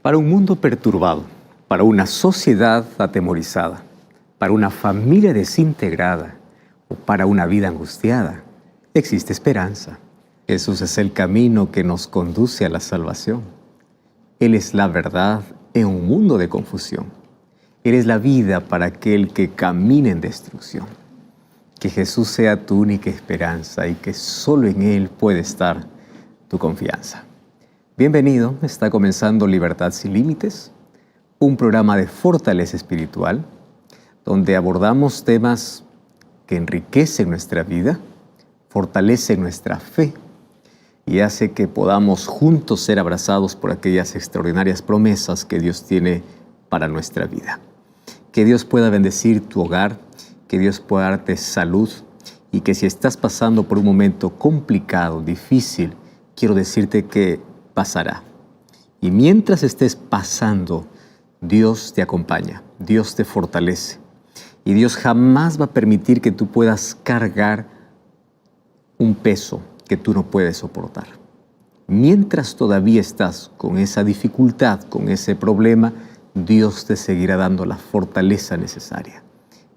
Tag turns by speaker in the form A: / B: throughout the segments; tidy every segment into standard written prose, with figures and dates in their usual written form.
A: Para un mundo perturbado, para una sociedad atemorizada, para una familia desintegrada o para una vida angustiada, existe esperanza. Jesús es el camino que nos conduce a la salvación. Él es la verdad en un mundo de confusión. Él es la vida para aquel que camina en destrucción. Que Jesús sea tu única esperanza y que solo en Él puede estar tu confianza. Bienvenido, está comenzando Libertad sin Límites, un programa de fortaleza espiritual donde abordamos temas que enriquecen nuestra vida, fortalecen nuestra fe y hace que podamos juntos ser abrazados por aquellas extraordinarias promesas que Dios tiene para nuestra vida. Que Dios pueda bendecir tu hogar, que Dios pueda darte salud y que si estás pasando por un momento complicado, difícil, quiero decirte que pasará. Y mientras estés pasando, Dios te acompaña, Dios te fortalece. Y Dios jamás va a permitir que tú puedas cargar un peso que tú no puedes soportar. Mientras todavía estás con esa dificultad, con ese problema, Dios te seguirá dando la fortaleza necesaria.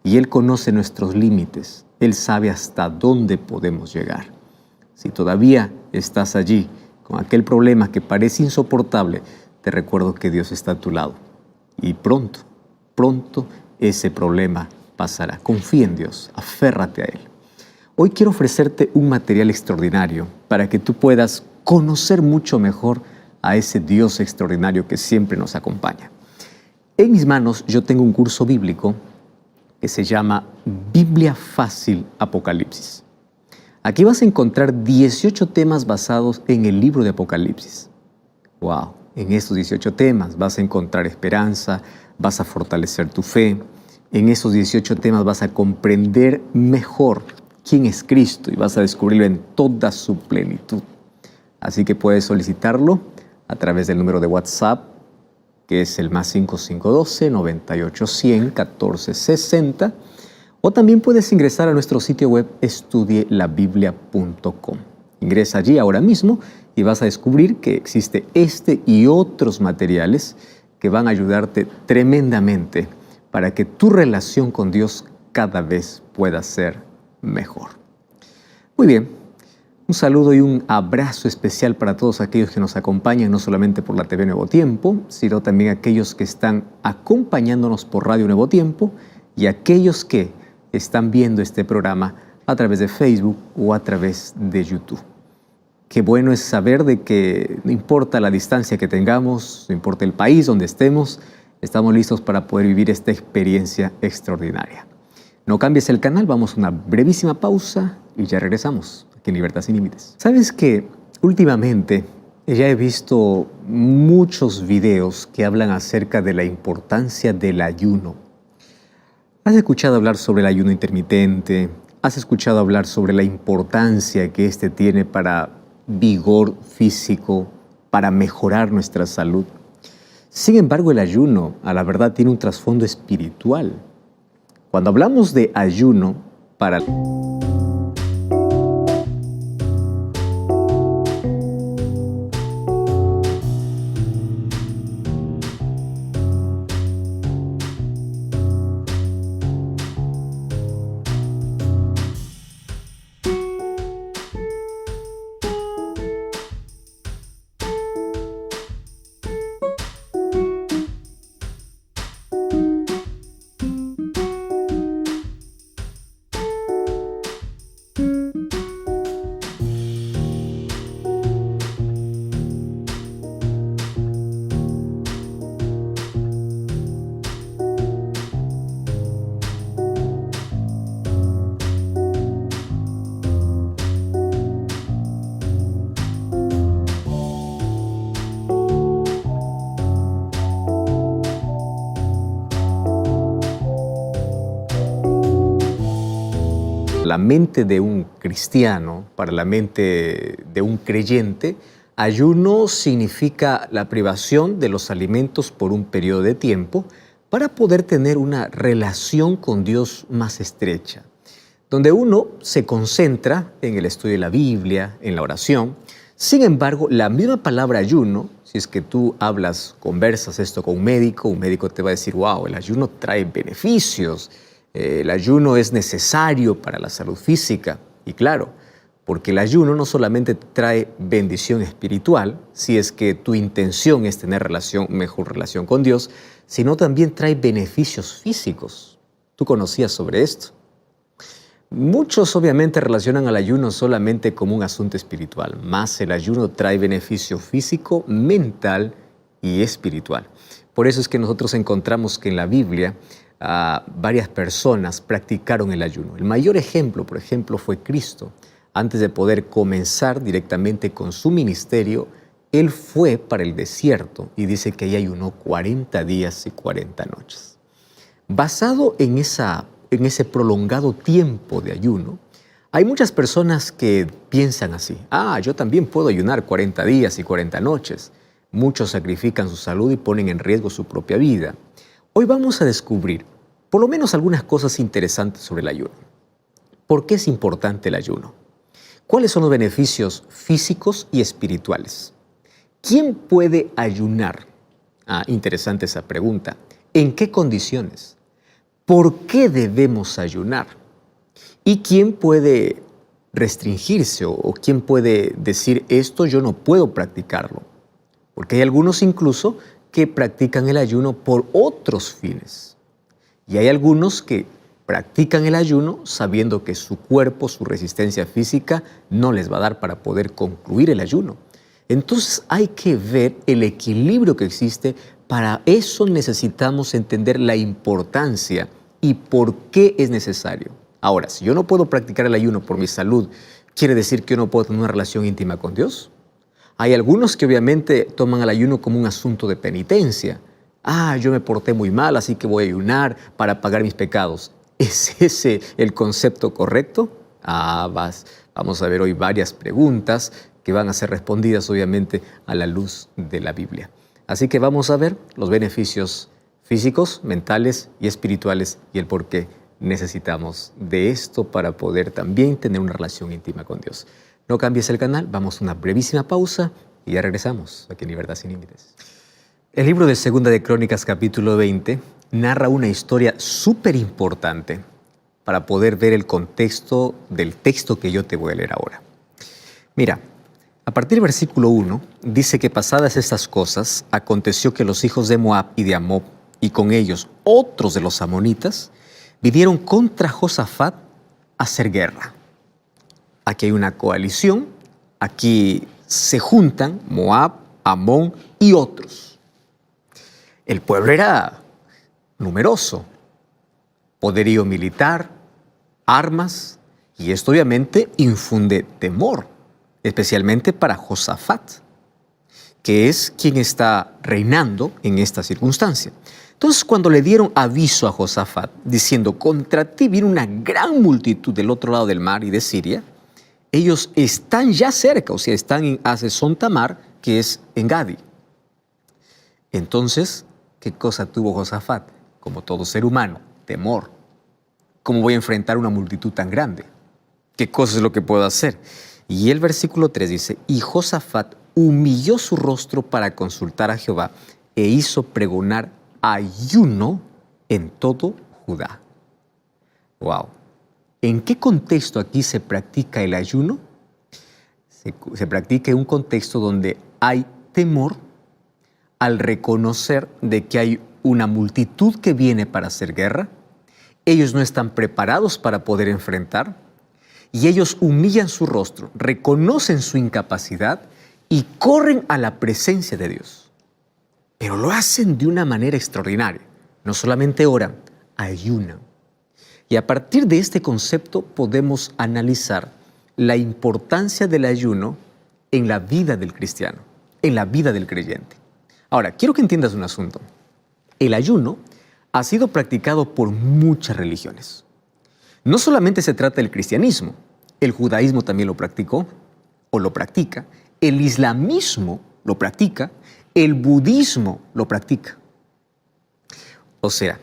A: Y Él conoce nuestros límites, Él sabe hasta dónde podemos llegar. Si todavía estás allí, con aquel problema que parece insoportable, te recuerdo que Dios está a tu lado. Y pronto ese problema pasará. Confía en Dios, aférrate a Él. Hoy quiero ofrecerte un material extraordinario para que tú puedas conocer mucho mejor a ese Dios extraordinario que siempre nos acompaña. En mis manos yo tengo un curso bíblico que se llama Biblia Fácil Apocalipsis. Aquí vas a encontrar 18 temas basados en el libro de Apocalipsis. ¡Wow! En estos 18 temas vas a encontrar esperanza, vas a fortalecer tu fe. En esos 18 temas vas a comprender mejor quién es Cristo y vas a descubrirlo en toda su plenitud. Así que puedes solicitarlo a través del número de WhatsApp, que es el más 5512-9810-1460. O también puedes ingresar a nuestro sitio web estudielabiblia.com. Ingresa allí ahora mismo y vas a descubrir que existe este y otros materiales que van a ayudarte tremendamente para que tu relación con Dios cada vez pueda ser mejor. Muy bien, un saludo y un abrazo especial para todos aquellos que nos acompañan, no solamente por la TV Nuevo Tiempo, sino también aquellos que están acompañándonos por Radio Nuevo Tiempo y aquellos que están viendo este programa a través de Facebook o a través de YouTube. Qué bueno es saber de que no importa la distancia que tengamos, no importa el país donde estemos, estamos listos para poder vivir esta experiencia extraordinaria. No cambies el canal, vamos a una brevísima pausa y ya regresamos aquí en Libertad sin Límites. ¿Sabes que últimamente ya he visto muchos videos que hablan acerca de la importancia del ayuno? ¿Has escuchado hablar sobre el ayuno intermitente? ¿Has escuchado hablar sobre la importancia que este tiene para vigor físico, para mejorar nuestra salud? Sin embargo, el ayuno, a la verdad, tiene un trasfondo espiritual. Cuando hablamos de ayuno para la mente de un cristiano, para la mente de un creyente, ayuno significa la privación de los alimentos por un periodo de tiempo para poder tener una relación con Dios más estrecha, donde uno se concentra en el estudio de la Biblia, en la oración, Sin embargo, la misma palabra ayuno, si es que tú conversas esto con un médico te va a decir, wow, el ayuno trae beneficios, el ayuno es necesario para la salud física. Y claro, porque el ayuno no solamente trae bendición espiritual, si es que tu intención es tener mejor relación con Dios, sino también trae beneficios físicos. ¿Tú conocías sobre esto? Muchos obviamente relacionan al ayuno solamente como un asunto espiritual, más el ayuno trae beneficio físico, mental y espiritual. Por eso es que nosotros encontramos que en la Biblia varias personas practicaron el ayuno. El mayor ejemplo, por ejemplo, fue Cristo. Antes de poder comenzar directamente con su ministerio, Él fue para el desierto y dice que ahí ayunó 40 días y 40 noches. Basado en ese prolongado tiempo de ayuno, hay muchas personas que piensan así, yo también puedo ayunar 40 días y 40 noches. Muchos sacrifican su salud y ponen en riesgo su propia vida. Hoy vamos a descubrir por lo menos algunas cosas interesantes sobre el ayuno. ¿Por qué es importante el ayuno? ¿Cuáles son los beneficios físicos y espirituales? ¿Quién puede ayunar? Interesante esa pregunta. ¿En qué condiciones? ¿Por qué debemos ayunar? ¿Y quién puede restringirse o quién puede decir esto yo no puedo practicarlo? Porque hay algunos incluso que practican el ayuno por otros fines. Y hay algunos que practican el ayuno sabiendo que su cuerpo, su resistencia física no les va a dar para poder concluir el ayuno. Entonces hay que ver el equilibrio que existe. Para eso necesitamos entender la importancia y por qué es necesario. Ahora, si yo no puedo practicar el ayuno por mi salud, ¿quiere decir que yo no puedo tener una relación íntima con Dios? Hay algunos que obviamente toman el ayuno como un asunto de penitencia. Yo me porté muy mal, así que voy a ayunar para pagar mis pecados. ¿Es ese el concepto correcto? Vamos a ver hoy varias preguntas que van a ser respondidas obviamente a la luz de la Biblia. Así que vamos a ver los beneficios físicos, mentales y espirituales y el por qué necesitamos de esto para poder también tener una relación íntima con Dios. No cambies el canal, vamos a una brevísima pausa y ya regresamos aquí en Libertad Sin Límites. El libro de Segunda de Crónicas, capítulo 20, narra una historia súper importante para poder ver el contexto del texto que yo te voy a leer ahora. Mira, a partir del versículo 1, dice que pasadas estas cosas, aconteció que los hijos de Moab y de Amón, y con ellos otros de los amonitas, vinieron contra Josafat a hacer guerra. Aquí hay una coalición, aquí se juntan Moab, Amón y otros. El pueblo era numeroso, poderío militar, armas, y esto obviamente infunde temor, especialmente para Josafat, que es quien está reinando en esta circunstancia. Entonces, cuando le dieron aviso a Josafat, diciendo, contra ti viene una gran multitud del otro lado del mar y de Siria, ellos están ya cerca, o sea, están en Hazezón Tamar, que es en Gadi. Entonces, ¿qué cosa tuvo Josafat? Como todo ser humano, temor. ¿Cómo voy a enfrentar una multitud tan grande? ¿Qué cosa es lo que puedo hacer? Y el versículo 3 dice, y Josafat humilló su rostro para consultar a Jehová e hizo pregonar ayuno en todo Judá. ¡Wow! ¿En qué contexto aquí se practica el ayuno? Se practica en un contexto donde hay temor al reconocer de que hay una multitud que viene para hacer guerra. Ellos no están preparados para poder enfrentar y ellos humillan su rostro, reconocen su incapacidad y corren a la presencia de Dios. Pero lo hacen de una manera extraordinaria. No solamente oran, ayunan. Y a partir de este concepto podemos analizar la importancia del ayuno en la vida del cristiano, en la vida del creyente. Ahora, quiero que entiendas un asunto. El ayuno ha sido practicado por muchas religiones. No solamente se trata del cristianismo, el judaísmo también lo practicó o lo practica, el islamismo lo practica, el budismo lo practica. O sea,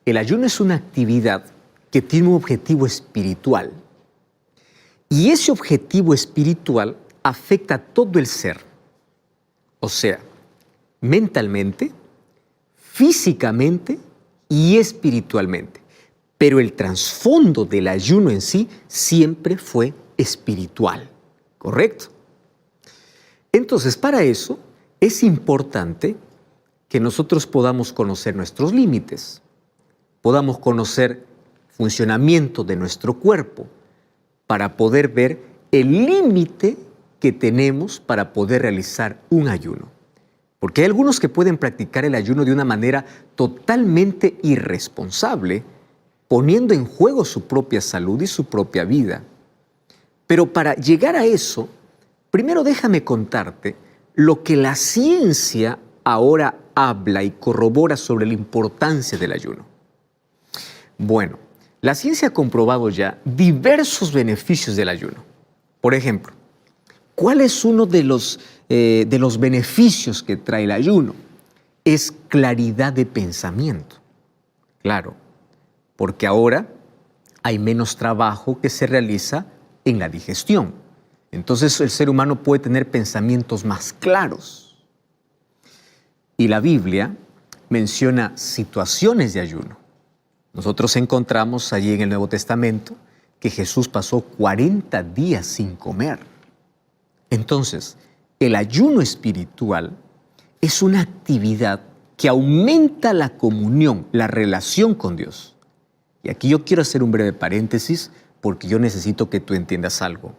A: el ayuno es una actividad que tiene un objetivo espiritual. Y ese objetivo espiritual afecta a todo el ser. O sea, mentalmente, físicamente y espiritualmente. Pero el trasfondo del ayuno en sí siempre fue espiritual, ¿correcto? Entonces, para eso es importante que nosotros podamos conocer nuestros límites, podamos conocer el funcionamiento de nuestro cuerpo para poder ver el límite que tenemos para poder realizar un ayuno. Porque hay algunos que pueden practicar el ayuno de una manera totalmente irresponsable, poniendo en juego su propia salud y su propia vida. Pero para llegar a eso, primero déjame contarte lo que la ciencia ahora habla y corrobora sobre la importancia del ayuno. Bueno, la ciencia ha comprobado ya diversos beneficios del ayuno. Por ejemplo, ¿cuál es uno de los beneficios que trae el ayuno? Es claridad de pensamiento. Claro, porque ahora hay menos trabajo que se realiza en la digestión. Entonces el ser humano puede tener pensamientos más claros. Y la Biblia menciona situaciones de ayuno. Nosotros encontramos allí en el Nuevo Testamento que Jesús pasó 40 días sin comer. Entonces, el ayuno espiritual es una actividad que aumenta la comunión, la relación con Dios. Y aquí yo quiero hacer un breve paréntesis porque yo necesito que tú entiendas algo.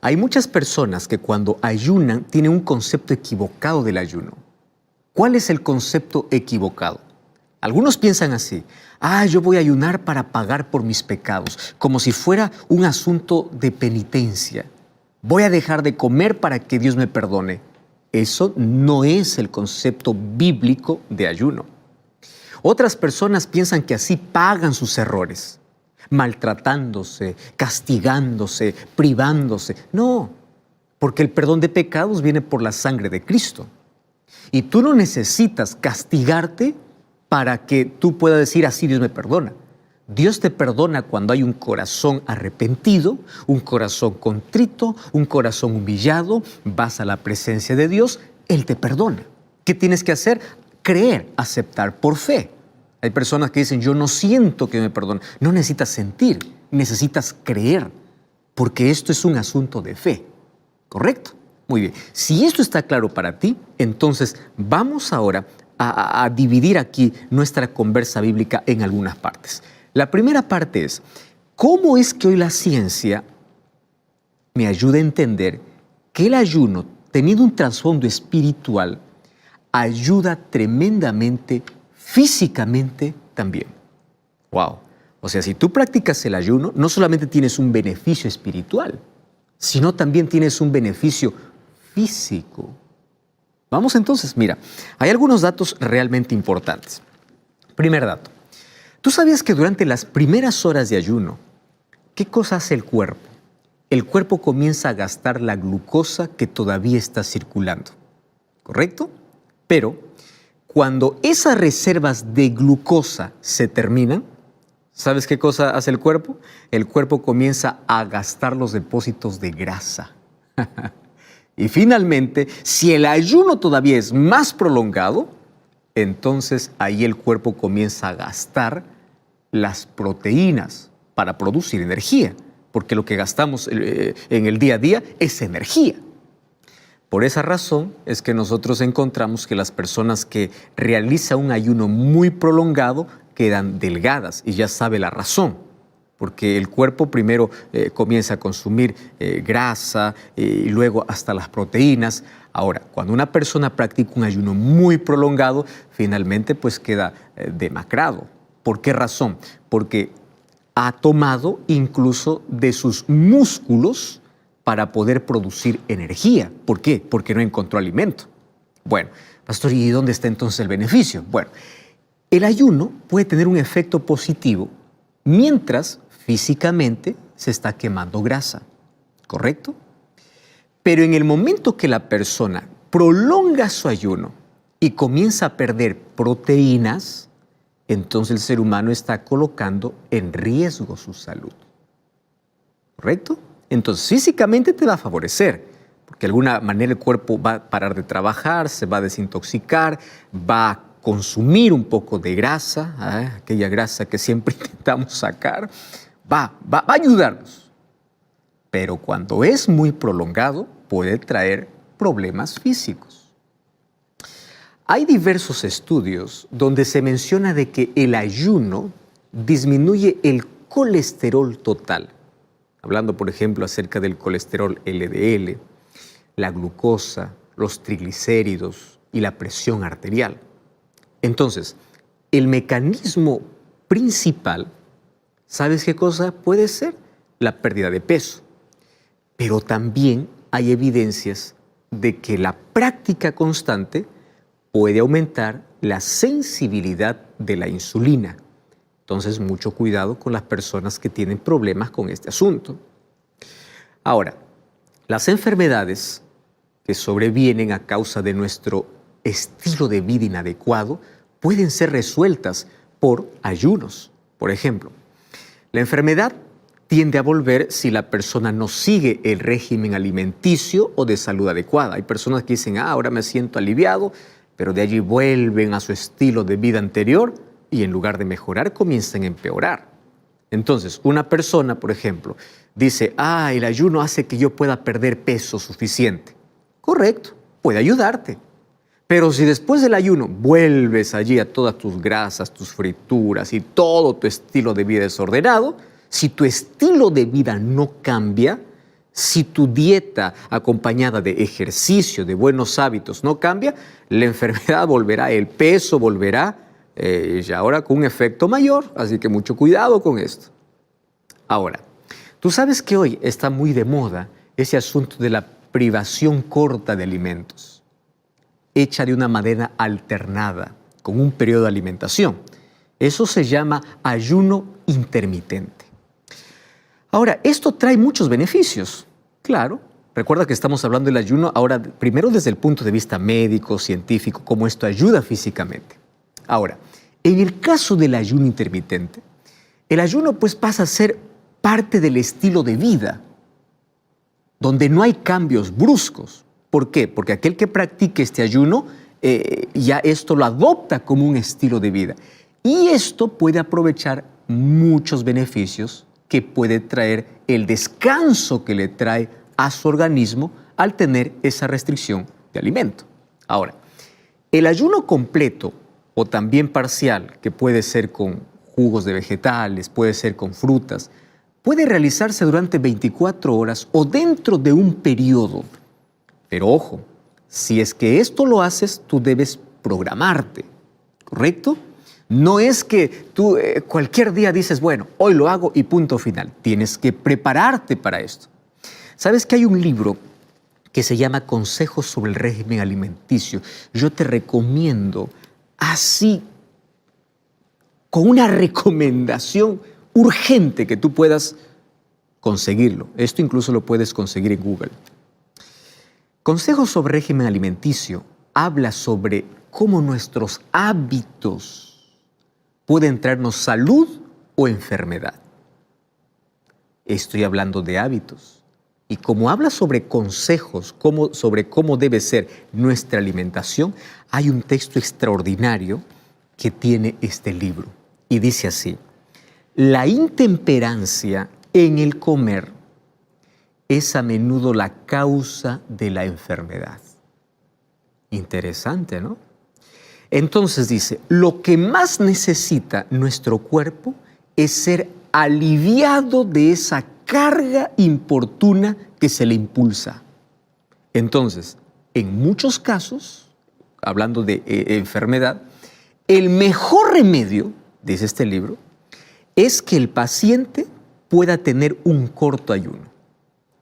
A: Hay muchas personas que cuando ayunan tienen un concepto equivocado del ayuno. ¿Cuál es el concepto equivocado? Algunos piensan así: yo voy a ayunar para pagar por mis pecados, como si fuera un asunto de penitencia. Voy a dejar de comer para que Dios me perdone. Eso no es el concepto bíblico de ayuno. Otras personas piensan que así pagan sus errores, maltratándose, castigándose, privándose. No, porque el perdón de pecados viene por la sangre de Cristo. Y tú no necesitas castigarte para que tú puedas decir así Dios me perdona. Dios te perdona cuando hay un corazón arrepentido, un corazón contrito, un corazón humillado, vas a la presencia de Dios, Él te perdona. ¿Qué tienes que hacer? Creer, aceptar por fe. Hay personas que dicen, yo no siento que me perdone. No necesitas sentir, necesitas creer, porque esto es un asunto de fe, ¿correcto? Muy bien, si esto está claro para ti, entonces vamos ahora a dividir aquí nuestra conversa bíblica en algunas partes. La primera parte es, ¿cómo es que hoy la ciencia me ayuda a entender que el ayuno, teniendo un trasfondo espiritual, ayuda tremendamente físicamente también? ¡Wow! O sea, si tú practicas el ayuno, no solamente tienes un beneficio espiritual, sino también tienes un beneficio físico. Vamos entonces, mira, hay algunos datos realmente importantes. Primer dato. ¿Tú sabías que durante las primeras horas de ayuno, qué cosa hace el cuerpo? El cuerpo comienza a gastar la glucosa que todavía está circulando, ¿correcto? Pero cuando esas reservas de glucosa se terminan, ¿sabes qué cosa hace el cuerpo? El cuerpo comienza a gastar los depósitos de grasa. Y finalmente, si el ayuno todavía es más prolongado, entonces ahí el cuerpo comienza a gastar las proteínas para producir energía, porque lo que gastamos en el día a día es energía. Por esa razón es que nosotros encontramos que las personas que realizan un ayuno muy prolongado quedan delgadas, y ya sabe la razón. Porque el cuerpo primero comienza a consumir grasa y luego hasta las proteínas. Ahora, cuando una persona practica un ayuno muy prolongado, finalmente pues queda demacrado. ¿Por qué razón? Porque ha tomado incluso de sus músculos para poder producir energía. ¿Por qué? Porque no encontró alimento. Bueno, pastor, ¿y dónde está entonces el beneficio? Bueno, el ayuno puede tener un efecto positivo mientras físicamente se está quemando grasa, ¿correcto? Pero en el momento que la persona prolonga su ayuno y comienza a perder proteínas, entonces el ser humano está colocando en riesgo su salud, ¿correcto? Entonces físicamente te va a favorecer, porque de alguna manera el cuerpo va a parar de trabajar, se va a desintoxicar, va a consumir un poco de grasa, aquella grasa que siempre intentamos sacar, va a ayudarnos. Pero cuando es muy prolongado, puede traer problemas físicos. Hay diversos estudios donde se menciona de que el ayuno disminuye el colesterol total. Hablando, por ejemplo, acerca del colesterol LDL, la glucosa, los triglicéridos y la presión arterial. Entonces, el mecanismo principal, ¿sabes qué cosa puede ser? La pérdida de peso. Pero también hay evidencias de que la práctica constante puede aumentar la sensibilidad de la insulina. Entonces, mucho cuidado con las personas que tienen problemas con este asunto. Ahora, las enfermedades que sobrevienen a causa de nuestro estilo de vida inadecuado pueden ser resueltas por ayunos. Por ejemplo, la enfermedad tiende a volver si la persona no sigue el régimen alimenticio o de salud adecuada. Hay personas que dicen, ahora me siento aliviado, pero de allí vuelven a su estilo de vida anterior y en lugar de mejorar comienzan a empeorar. Entonces, una persona, por ejemplo, dice, el ayuno hace que yo pueda perder peso suficiente. Correcto, puede ayudarte. Pero si después del ayuno vuelves allí a todas tus grasas, tus frituras y todo tu estilo de vida desordenado, si tu estilo de vida no cambia, si tu dieta acompañada de ejercicio, de buenos hábitos no cambia, la enfermedad volverá, el peso volverá, y ahora con un efecto mayor, así que mucho cuidado con esto. Ahora, tú sabes que hoy está muy de moda ese asunto de la privación corta de alimentos, hecha de una manera alternada, con un periodo de alimentación. Eso se llama ayuno intermitente. Ahora, esto trae muchos beneficios, claro. Recuerda que estamos hablando del ayuno ahora, primero desde el punto de vista médico, científico, cómo esto ayuda físicamente. Ahora, en el caso del ayuno intermitente, el ayuno pues pasa a ser parte del estilo de vida, donde no hay cambios bruscos. ¿Por qué? Porque aquel que practique este ayuno ya esto lo adopta como un estilo de vida. Y esto puede aprovechar muchos beneficios que puede traer el descanso que le trae a su organismo al tener esa restricción de alimento. Ahora, el ayuno completo o también parcial, que puede ser con jugos de vegetales, puede ser con frutas, puede realizarse durante 24 horas o dentro de un periodo. Pero ojo, si es que esto lo haces, tú debes programarte, ¿correcto? No es que tú cualquier día dices, bueno, hoy lo hago y punto final. Tienes que prepararte para esto. ¿Sabes que hay un libro que se llama Consejos sobre el régimen alimenticio? Yo te recomiendo así, con una recomendación urgente que tú puedas conseguirlo. Esto incluso lo puedes conseguir en Google. Consejos sobre régimen alimenticio habla sobre cómo nuestros hábitos pueden traernos salud o enfermedad. Estoy hablando de hábitos. Y como habla sobre consejos, sobre cómo debe ser nuestra alimentación, hay un texto extraordinario que tiene este libro. Y dice así: la intemperancia en el comer es a menudo la causa de la enfermedad. Interesante, ¿no? Entonces dice, lo que más necesita nuestro cuerpo es ser aliviado de esa carga importuna que se le impulsa. Entonces, en muchos casos, hablando de enfermedad, el mejor remedio, dice este libro, es que el paciente pueda tener un corto ayuno.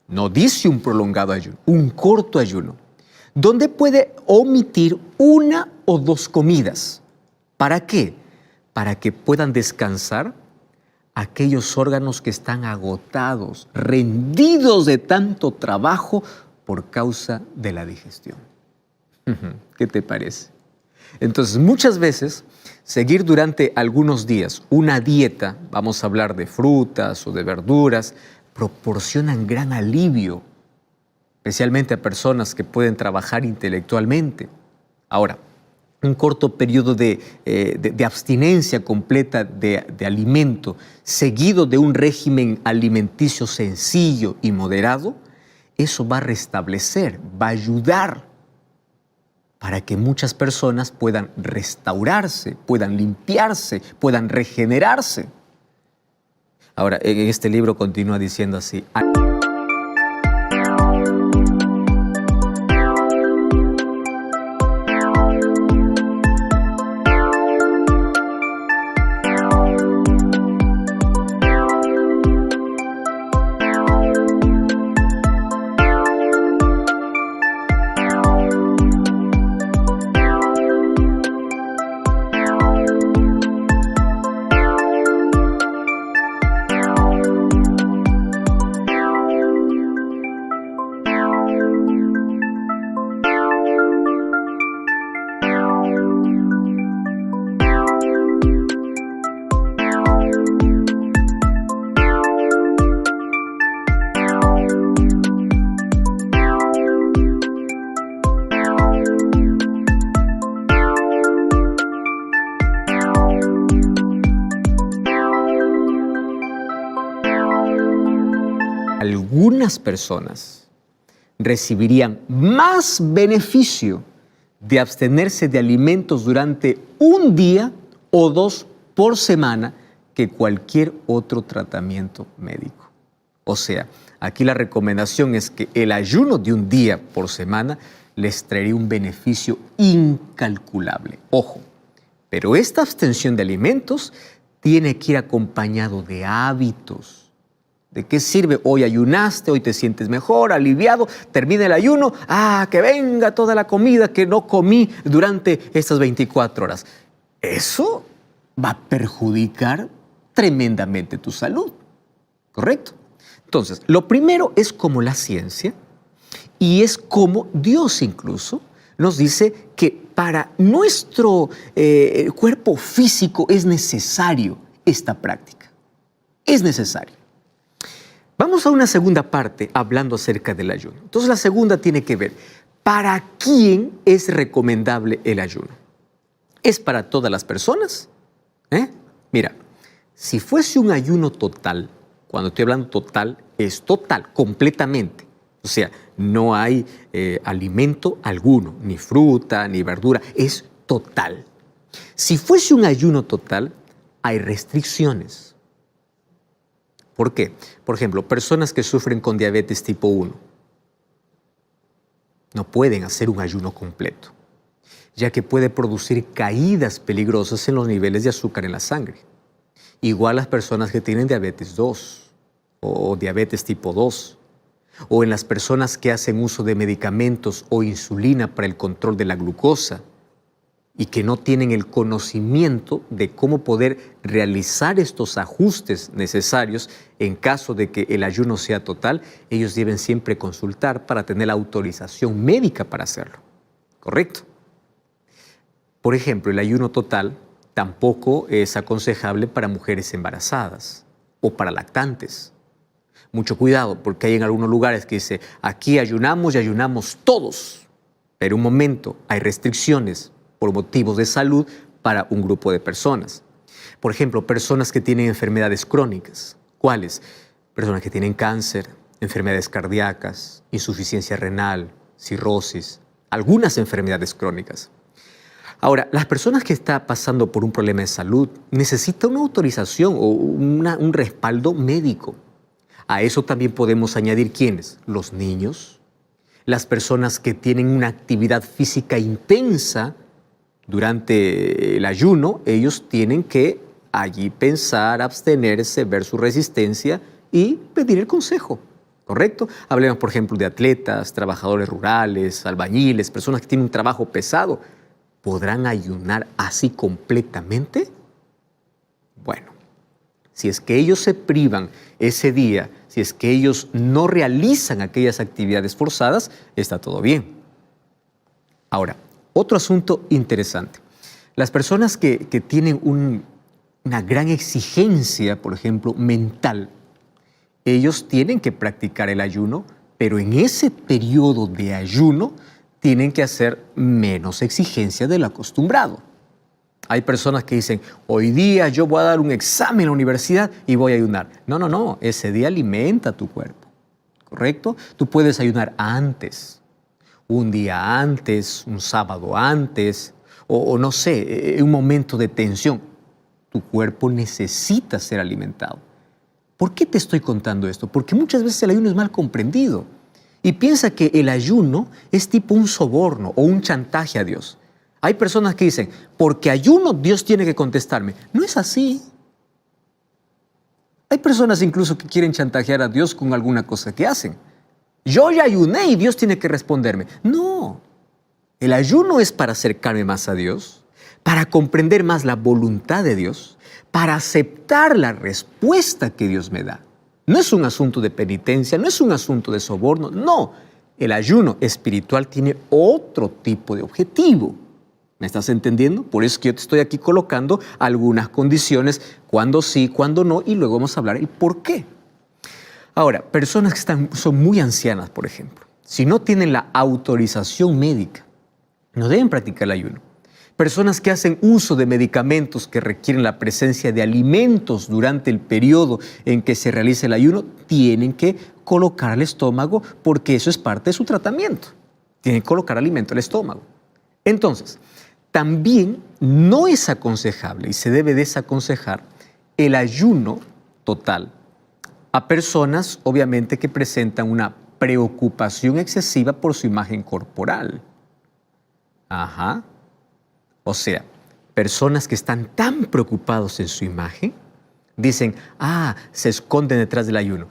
A: No dice un prolongado ayuno, un corto ayuno, donde puede omitir una o dos comidas. ¿Para qué? Para que puedan descansar aquellos órganos que están agotados, rendidos de tanto trabajo por causa de la digestión. ¿Qué te parece? Entonces, muchas veces, seguir durante algunos días una dieta, vamos a hablar de frutas o de verduras, proporcionan gran alivio especialmente a personas que pueden trabajar intelectualmente. Ahora, un corto periodo de abstinencia completa de alimento, seguido de un régimen alimenticio sencillo y moderado, eso va a restablecer, va a ayudar para que muchas personas puedan restaurarse, puedan limpiarse, puedan regenerarse. Ahora, en este libro continúa diciendo así: algunas personas recibirían más beneficio de abstenerse de alimentos durante un día o 2 por semana que cualquier otro tratamiento médico. O sea, aquí la recomendación es que el ayuno de un día por semana les traería un beneficio incalculable. Ojo, pero esta abstención de alimentos tiene que ir acompañado de hábitos. ¿De qué sirve? Hoy ayunaste, hoy te sientes mejor, aliviado, termina el ayuno, que venga toda la comida que no comí durante estas 24 horas. Eso va a perjudicar tremendamente tu salud, ¿correcto? Entonces, lo primero es como la ciencia y es como Dios incluso nos dice que para nuestro cuerpo físico es necesario esta práctica. Es necesario. Vamos a una segunda parte hablando acerca del ayuno. Entonces la segunda tiene que ver, ¿para quién es recomendable el ayuno? ¿Es para todas las personas? Mira, si fuese un ayuno total, cuando estoy hablando total, es total, completamente. O sea, no hay alimento alguno, ni fruta, ni verdura, es total. Si fuese un ayuno total, hay restricciones. ¿Por qué? Por ejemplo, personas que sufren con diabetes tipo 1 no pueden hacer un ayuno completo, ya que puede producir caídas peligrosas en los niveles de azúcar en la sangre. Igual las personas que tienen diabetes 2 o diabetes tipo 2, o en las personas que hacen uso de medicamentos o insulina para el control de la glucosa, y que no tienen el conocimiento de cómo poder realizar estos ajustes necesarios en caso de que el ayuno sea total, ellos deben siempre consultar para tener la autorización médica para hacerlo. ¿Correcto? Por ejemplo, el ayuno total tampoco es aconsejable para mujeres embarazadas o para lactantes. Mucho cuidado, porque hay en algunos lugares que dice, aquí ayunamos y ayunamos todos, pero un momento, hay restricciones por motivos de salud para un grupo de personas. Por ejemplo, personas que tienen enfermedades crónicas. ¿Cuáles? Personas que tienen cáncer, enfermedades cardíacas, insuficiencia renal, cirrosis, algunas enfermedades crónicas. Ahora, las personas que están pasando por un problema de salud necesitan una autorización o un respaldo médico. A eso también podemos añadir ¿quiénes? Los niños, las personas que tienen una actividad física intensa. Durante el ayuno, ellos tienen que allí pensar, abstenerse, ver su resistencia y pedir el consejo, ¿correcto? Hablemos, por ejemplo, de atletas, trabajadores rurales, albañiles, personas que tienen un trabajo pesado. ¿Podrán ayunar así completamente? Bueno, si es que ellos se privan ese día, si es que ellos no realizan aquellas actividades forzadas, está todo bien. Ahora, otro asunto interesante. Las personas que tienen una gran exigencia, por ejemplo, mental, ellos tienen que practicar el ayuno pero en ese periodo de ayuno tienen que hacer menos exigencia de lo acostumbrado. Hay personas que dicen, hoy día yo voy a dar un examen en la universidad y voy a ayunar. No, ese día alimenta tu cuerpo, ¿correcto? Tú puedes ayunar antes, un día antes, un sábado antes, o no sé, un momento de tensión. Tu cuerpo necesita ser alimentado. ¿Por qué te estoy contando esto? Porque muchas veces el ayuno es mal comprendido y piensa que el ayuno es tipo un soborno o un chantaje a Dios. Hay personas que dicen, porque ayuno Dios tiene que contestarme. No es así. Hay personas incluso que quieren chantajear a Dios con alguna cosa que hacen. Yo ya ayuné y Dios tiene que responderme. No, el ayuno es para acercarme más a Dios, para comprender más la voluntad de Dios, para aceptar la respuesta que Dios me da. No es un asunto de penitencia, no es un asunto de soborno, no. El ayuno espiritual tiene otro tipo de objetivo. ¿Me estás entendiendo? Por eso es que yo te estoy aquí colocando algunas condiciones, cuándo sí, cuándo no, y luego vamos a hablar el por qué. Ahora, personas que son muy ancianas, por ejemplo, si no tienen la autorización médica, no deben practicar el ayuno. Personas que hacen uso de medicamentos que requieren la presencia de alimentos durante el periodo en que se realiza el ayuno, tienen que colocar al estómago porque eso es parte de su tratamiento. Tienen que colocar alimento al estómago. Entonces, también no es aconsejable y se debe desaconsejar el ayuno total a personas, obviamente, que presentan una preocupación excesiva por su imagen corporal. O sea, personas que están tan preocupados en su imagen, dicen, se esconden detrás del ayuno.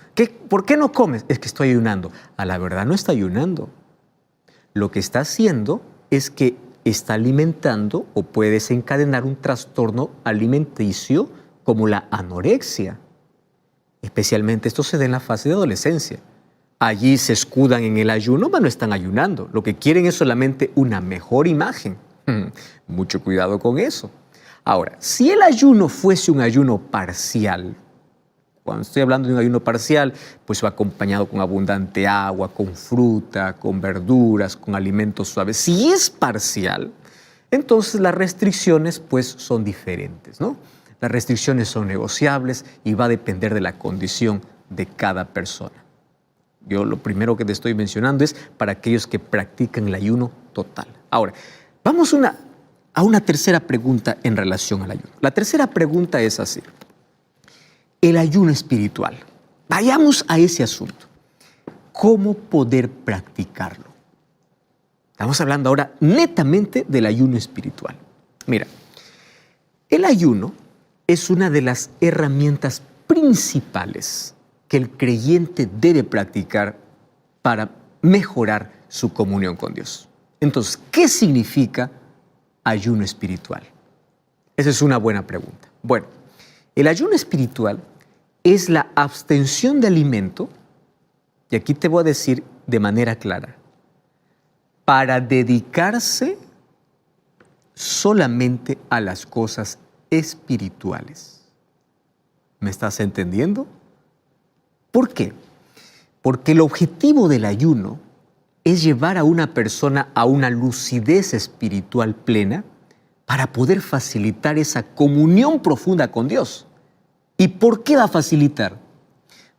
A: ¿Por qué no comes? Es que estoy ayunando. A la verdad no está ayunando. Lo que está haciendo es que está alimentando o puede desencadenar un trastorno alimenticio como la anorexia. Especialmente esto se da en la fase de adolescencia. Allí se escudan en el ayuno, pero no están ayunando. Lo que quieren es solamente una mejor imagen. Mucho cuidado con eso. Ahora, si el ayuno fuese un ayuno parcial, cuando estoy hablando de un ayuno parcial, pues va acompañado con abundante agua, con fruta, con verduras, con alimentos suaves. Si es parcial, entonces las restricciones pues son diferentes, ¿no? Las restricciones son negociables y va a depender de la condición de cada persona. Yo lo primero que te estoy mencionando es para aquellos que practican el ayuno total. Ahora, vamos a una tercera pregunta en relación al ayuno. La tercera pregunta es así. El ayuno espiritual. Vayamos a ese asunto. ¿Cómo poder practicarlo? Estamos hablando ahora netamente del ayuno espiritual. Mira, el ayuno es una de las herramientas principales que el creyente debe practicar para mejorar su comunión con Dios. Entonces, ¿qué significa ayuno espiritual? Esa es una buena pregunta. Bueno, el ayuno espiritual es la abstención de alimento, y aquí te voy a decir de manera clara, para dedicarse solamente a las cosas espirituales. ¿Me estás entendiendo? ¿Por qué? Porque el objetivo del ayuno es llevar a una persona a una lucidez espiritual plena para poder facilitar esa comunión profunda con Dios. ¿Y por qué va a facilitar?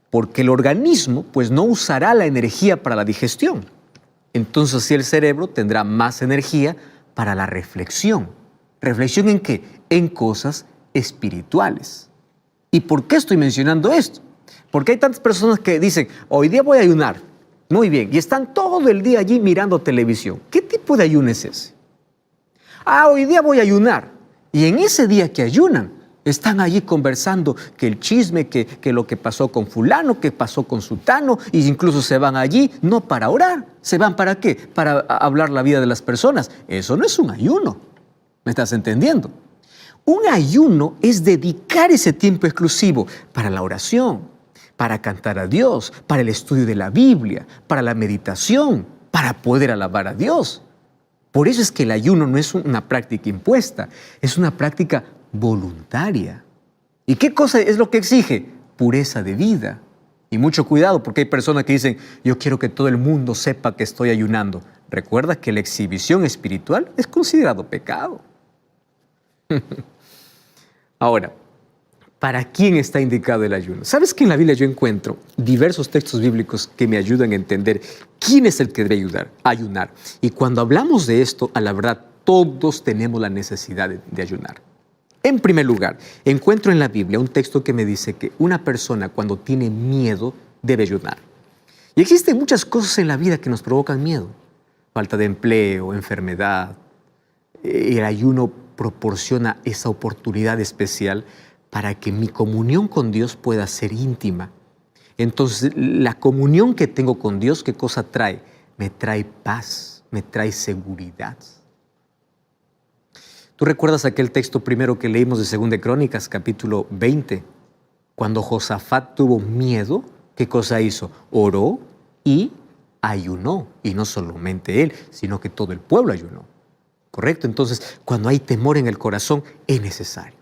A: Porque el organismo pues no usará la energía para la digestión. Entonces así el cerebro tendrá más energía para la reflexión. ¿Reflexión en qué? En cosas espirituales. ¿Y por qué estoy mencionando esto? Porque hay tantas personas que dicen, hoy día voy a ayunar. Muy bien, y están todo el día allí mirando televisión. ¿Qué tipo de ayuno es ese? Hoy día voy a ayunar. Y en ese día que ayunan, están allí conversando que el chisme, que lo que pasó con fulano, que pasó con sutano, e incluso se van allí no para orar. ¿Se van para qué? Para hablar la vida de las personas. Eso no es un ayuno. ¿Me estás entendiendo? Un ayuno es dedicar ese tiempo exclusivo para la oración, para cantar a Dios, para el estudio de la Biblia, para la meditación, para poder alabar a Dios. Por eso es que el ayuno no es una práctica impuesta, es una práctica voluntaria. ¿Y qué cosa es lo que exige? Pureza de vida. Y mucho cuidado, porque hay personas que dicen, yo quiero que todo el mundo sepa que estoy ayunando. Recuerda que la exhibición espiritual es considerado pecado. Ahora, ¿para quién está indicado el ayuno? ¿Sabes que en la Biblia yo encuentro diversos textos bíblicos que me ayudan a entender quién es el que debe ayunar? Y cuando hablamos de esto, a la verdad, todos tenemos la necesidad de ayunar. En primer lugar, encuentro en la Biblia un texto que me dice que una persona cuando tiene miedo debe ayunar. Y existen muchas cosas en la vida que nos provocan miedo. Falta de empleo, enfermedad. El ayuno proporciona esa oportunidad especial para que mi comunión con Dios pueda ser íntima. Entonces, la comunión que tengo con Dios, ¿qué cosa trae? Me trae paz, me trae seguridad. ¿Tú recuerdas aquel texto primero que leímos de 2 de Crónicas, capítulo 20? Cuando Josafat tuvo miedo, ¿qué cosa hizo? Oró y ayunó. Y no solamente él, sino que todo el pueblo ayunó. ¿Correcto? Entonces, cuando hay temor en el corazón, es necesario.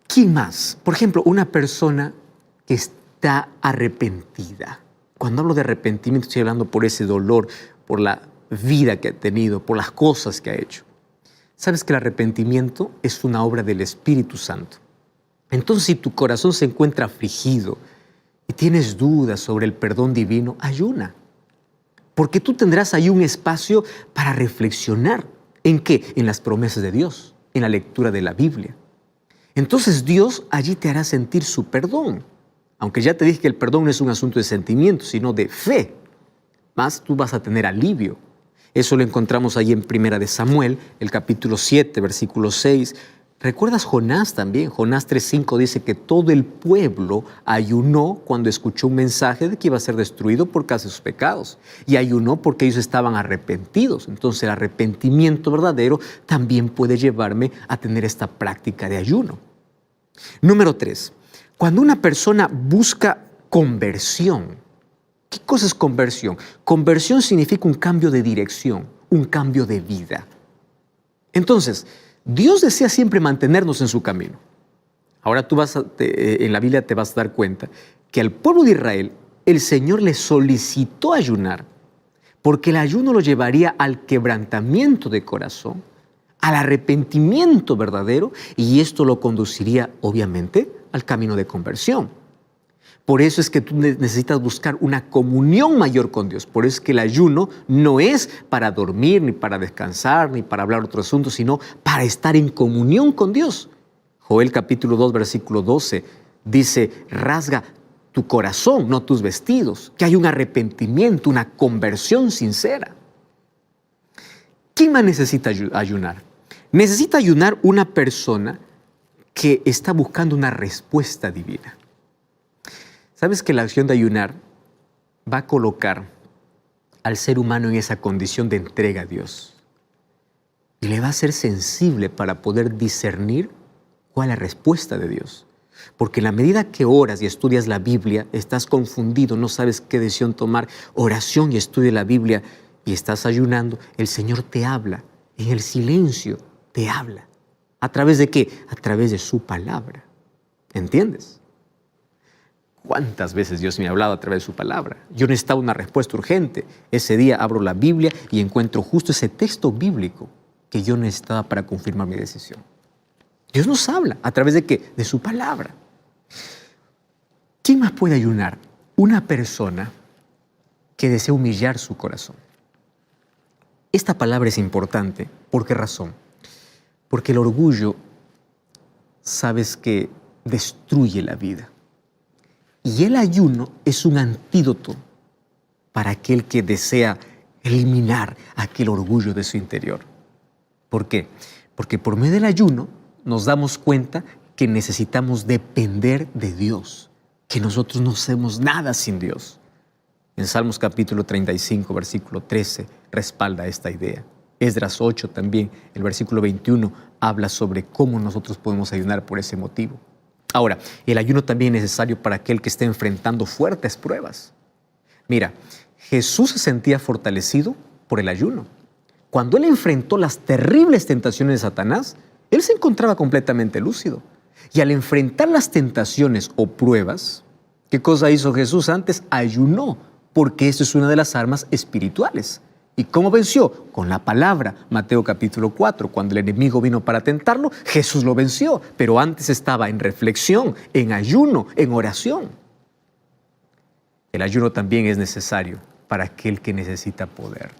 A: ¿Quién más? Por ejemplo, una persona que está arrepentida. Cuando hablo de arrepentimiento, estoy hablando por ese dolor, por la vida que ha tenido, por las cosas que ha hecho. Sabes que el arrepentimiento es una obra del Espíritu Santo. Entonces, si tu corazón se encuentra afligido y tienes dudas sobre el perdón divino, ayuna. Porque tú tendrás ahí un espacio para reflexionar. ¿En qué? En las promesas de Dios, en la lectura de la Biblia. Entonces Dios allí te hará sentir su perdón. Aunque ya te dije que el perdón no es un asunto de sentimiento, sino de fe. Más tú vas a tener alivio. Eso lo encontramos ahí en 1 de Samuel, el capítulo 7, versículo 6. ¿Recuerdas Jonás también? Jonás 3:5 dice que todo el pueblo ayunó cuando escuchó un mensaje de que iba a ser destruido por causa de sus pecados. Y ayunó porque ellos estaban arrepentidos. Entonces el arrepentimiento verdadero también puede llevarme a tener esta práctica de ayuno. Número 3. Cuando una persona busca conversión. ¿Qué cosa es conversión? Conversión significa un cambio de dirección, un cambio de vida. Entonces, Dios desea siempre mantenernos en su camino. Ahora tú en la Biblia te vas a dar cuenta que al pueblo de Israel el Señor le solicitó ayunar porque el ayuno lo llevaría al quebrantamiento de corazón, al arrepentimiento verdadero y esto lo conduciría obviamente al camino de conversión. Por eso es que tú necesitas buscar una comunión mayor con Dios. Por eso es que el ayuno no es para dormir, ni para descansar, ni para hablar otro asunto, sino para estar en comunión con Dios. Joel capítulo 2, versículo 12 dice, rasga tu corazón, no tus vestidos, que hay un arrepentimiento, una conversión sincera. ¿Quién más necesita ayunar? Necesita ayunar una persona que está buscando una respuesta divina. ¿Sabes que la acción de ayunar va a colocar al ser humano en esa condición de entrega a Dios? Y le va a ser sensible para poder discernir cuál es la respuesta de Dios. Porque en la medida que oras y estudias la Biblia, estás confundido, no sabes qué decisión tomar. Oración y estudia la Biblia y estás ayunando, el Señor te habla. En el silencio te habla. ¿A través de qué? A través de su palabra. ¿Entiendes? ¿Cuántas veces Dios me ha hablado a través de su palabra? Yo necesitaba una respuesta urgente. Ese día abro la Biblia y encuentro justo ese texto bíblico que yo necesitaba para confirmar mi decisión. Dios nos habla. ¿A través de qué? De su palabra. ¿Quién más puede ayunar? Una persona que desea humillar su corazón. Esta palabra es importante. ¿Por qué razón? Porque el orgullo, sabes que destruye la vida. Y el ayuno es un antídoto para aquel que desea eliminar aquel orgullo de su interior. ¿Por qué? Porque por medio del ayuno nos damos cuenta que necesitamos depender de Dios, que nosotros no hacemos nada sin Dios. En Salmos capítulo 35, versículo 13, respalda esta idea. Esdras 8 también, el versículo 21, habla sobre cómo nosotros podemos ayunar por ese motivo. Ahora, el ayuno también es necesario para aquel que esté enfrentando fuertes pruebas. Mira, Jesús se sentía fortalecido por el ayuno. Cuando él enfrentó las terribles tentaciones de Satanás, él se encontraba completamente lúcido. Y al enfrentar las tentaciones o pruebas, ¿Qué cosa hizo Jesús antes? Ayunó, porque esto es una de las armas espirituales. ¿Y cómo venció? Con la palabra. Mateo capítulo 4, cuando el enemigo vino para tentarlo, Jesús lo venció, pero antes estaba en reflexión, en ayuno, en oración. El ayuno también es necesario para aquel que necesita poder.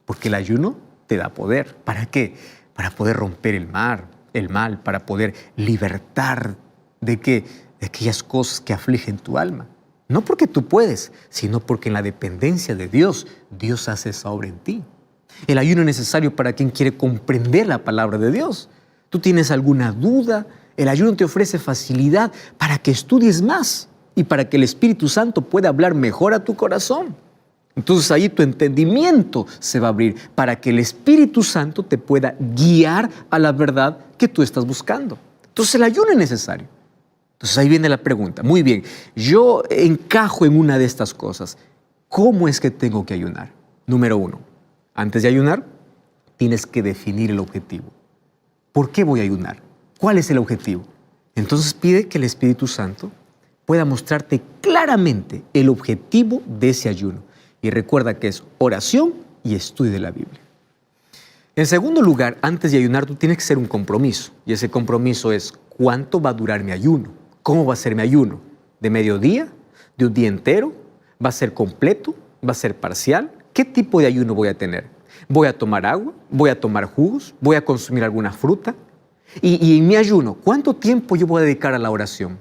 A: Porque el ayuno te da poder. ¿Para qué? Para poder romper el mal, para poder libertar de aquellas cosas que afligen tu alma. No porque tú puedes, sino porque en la dependencia de Dios, Dios hace esa obra en ti. El ayuno es necesario para quien quiere comprender la palabra de Dios. ¿Tú tienes alguna duda? El ayuno te ofrece facilidad para que estudies más y para que el Espíritu Santo pueda hablar mejor a tu corazón. Entonces ahí tu entendimiento se va a abrir para que el Espíritu Santo te pueda guiar a la verdad que tú estás buscando. Entonces el ayuno es necesario. Entonces ahí viene la pregunta. Muy bien, yo encajo en una de estas cosas. ¿Cómo es que tengo que ayunar? Número 1, antes de ayunar, tienes que definir el objetivo. ¿Por qué voy a ayunar? ¿Cuál es el objetivo? Entonces pide que el Espíritu Santo pueda mostrarte claramente el objetivo de ese ayuno. Y recuerda que es oración y estudio de la Biblia. En segundo lugar, antes de ayunar, tú tienes que hacer un compromiso. Y ese compromiso es, ¿cuánto va a durar mi ayuno? ¿Cómo va a ser mi ayuno? ¿De mediodía? ¿De un día entero? ¿Va a ser completo? ¿Va a ser parcial? ¿Qué tipo de ayuno voy a tener? ¿Voy a tomar agua? ¿Voy a tomar jugos? ¿Voy a consumir alguna fruta? Y en mi ayuno, ¿cuánto tiempo yo voy a dedicar a la oración?